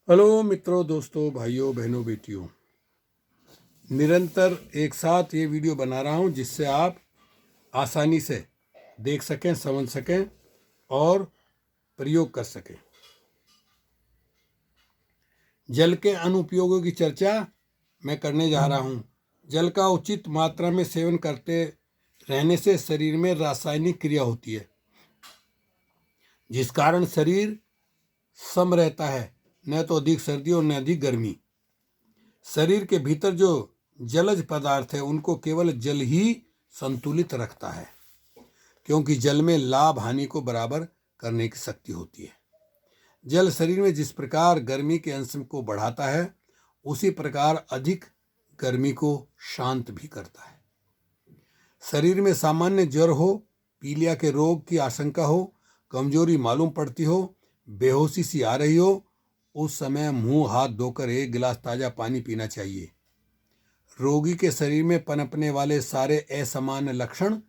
Hello मित्रों, दोस्तों, भाइयों, बहनों, बेटियों, निरंतर एक साथ ये वीडियो बना रहा हूँ जिससे आप आसानी से देख सकें, समझ सकें और प्रयोग कर सकें। जल के अनुपयोगों की चर्चा मैं करने जा रहा हूँ। जल का उचित मात्रा में सेवन करते रहने से शरीर में रासायनिक क्रिया होती है, जिस कारण शरीर सम रहता है, न तो अधिक सर्दी और न अधिक गर्मी। शरीर के भीतर जो जलज पदार्थ है उनको केवल जल ही संतुलित रखता है, क्योंकि जल में लाभ हानि को बराबर करने की शक्ति होती है। जल शरीर में जिस प्रकार गर्मी के अंश को बढ़ाता है, उसी प्रकार अधिक गर्मी को शांत भी करता है। शरीर में सामान्य ज्वर हो, पीलिया के रोग की आशंका हो, कमजोरी मालूम पड़ती हो, बेहोशी सी आ रही हो, उस समय मुंह हाथ धोकर 1 गिलास ताजा पानी पीना चाहिए। रोगी के शरीर में पनपने वाले सारे असामान्य लक्षण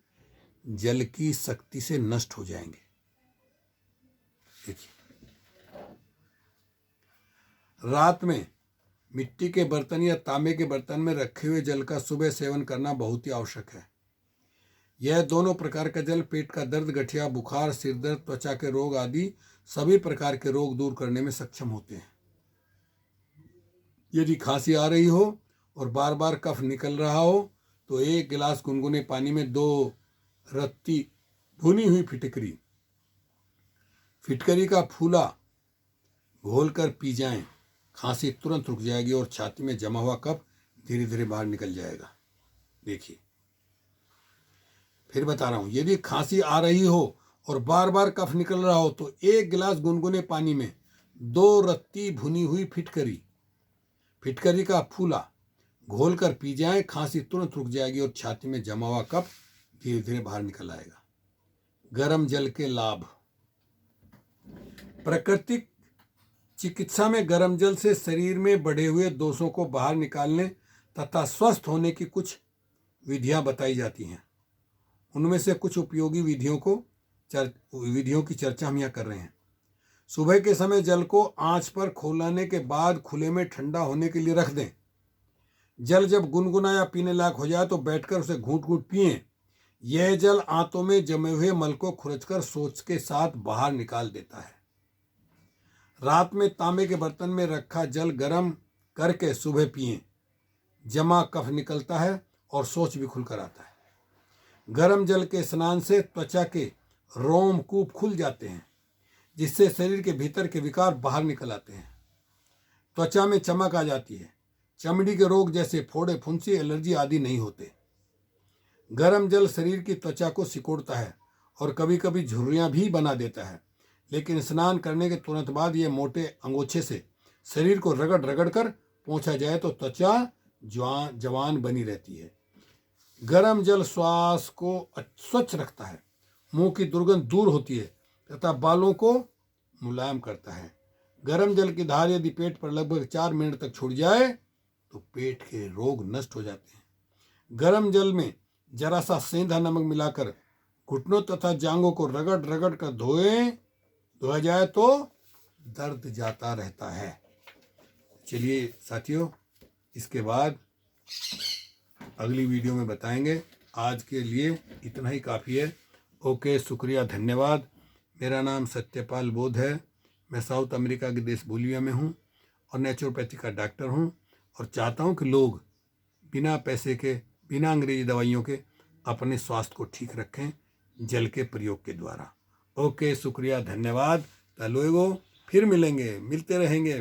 जल की शक्ति से नष्ट हो जाएंगे। देखिए, रात में मिट्टी के बर्तन या तांबे के बर्तन में रखे हुए जल का सुबह सेवन करना बहुत ही आवश्यक है। यह दोनों प्रकार का जल पेट का दर्द, गठिया, बुखार, सिर दर्द, त्वचा के रोग आदि सभी प्रकार के रोग दूर करने में सक्षम होते हैं। यदि खांसी आ रही हो और बार बार कफ निकल रहा हो तो 1 गिलास गुनगुने पानी में 2 रत्ती भुनी हुई फिटकरी का फूला घोलकर पी जाएं। खांसी तुरंत रुक जाएगी और छाती में जमा हुआ कफ धीरे धीरे बाहर निकल जाएगा। देखिए, फिर बता रहा हूं, यदि खांसी आ रही हो और बार बार कफ निकल रहा हो तो 1 गिलास गुनगुने पानी में 2 रत्ती भुनी हुई फिटकरी का फूला घोलकर पी जाएं। खांसी तुरंत रुक जाएगी और छाती में जमा हुआ कफ धीरे धीरे बाहर निकल आएगा। गर्म जल के लाभ। प्राकृतिक चिकित्सा में गर्म जल से शरीर में बढ़े हुए दोषों को बाहर निकालने तथा स्वस्थ होने की कुछ विधियां बताई जाती हैं। उनमें से कुछ उपयोगी विधियों की चर्चा हम यहाँ कर रहे हैं। सुबह के समय जल को आंच पर खौलाने के बाद खुले में ठंडा होने के लिए रख दें। जल जब गुनगुना या पीने लायक हो जाए तो बैठकर उसे घूंट घूंट पिएं। यह जल आंतों में जमे हुए मल को खुरचकर सोच के साथ बाहर निकाल देता है। रात में तांबे के बर्तन में रखा जल गर्म करके सुबह पिएं। जमा कफ निकलता है और सोच भी खुलकर आता है। गर्म जल के स्नान से त्वचा के रोमकूप खुल जाते हैं, जिससे शरीर के भीतर के विकार बाहर निकल आते हैं। त्वचा में चमक आ जाती है। चमड़ी के रोग जैसे फोड़े, फुंसी, एलर्जी आदि नहीं होते। गर्म जल शरीर की त्वचा को सिकोड़ता है और कभी कभी झुर्रियां भी बना देता है, लेकिन स्नान करने के तुरंत बाद ये मोटे अंगोछे से शरीर को रगड़ रगड़ कर पोंछा जाए तो त्वचा जवान बनी रहती है। गर्म जल श्वास को स्वच्छ रखता है, मुंह की दुर्गंध दूर होती है तथा बालों को मुलायम करता है। गर्म जल की धार यदि पेट पर लगभग 4 मिनट तक छोड़ जाए तो पेट के रोग नष्ट हो जाते हैं। गर्म जल में जरा सा सेंधा नमक मिलाकर घुटनों तथा जांघों को रगड़ रगड़ कर धोया जाए तो दर्द जाता रहता है। चलिए साथियों, इसके बाद अगली वीडियो में बताएंगे। आज के लिए इतना ही काफ़ी है। ओके, शुक्रिया, धन्यवाद। मेरा नाम सत्यपाल बोध है। मैं साउथ अमेरिका के देश बोलिविया में हूँ और नेचुरोपैथी का डॉक्टर हूँ और चाहता हूँ कि लोग बिना पैसे के, बिना अंग्रेजी दवाइयों के अपने स्वास्थ्य को ठीक रखें जल के प्रयोग के द्वारा। ओके, शुक्रिया, धन्यवाद। तलुएगो, फिर मिलेंगे, मिलते रहेंगे।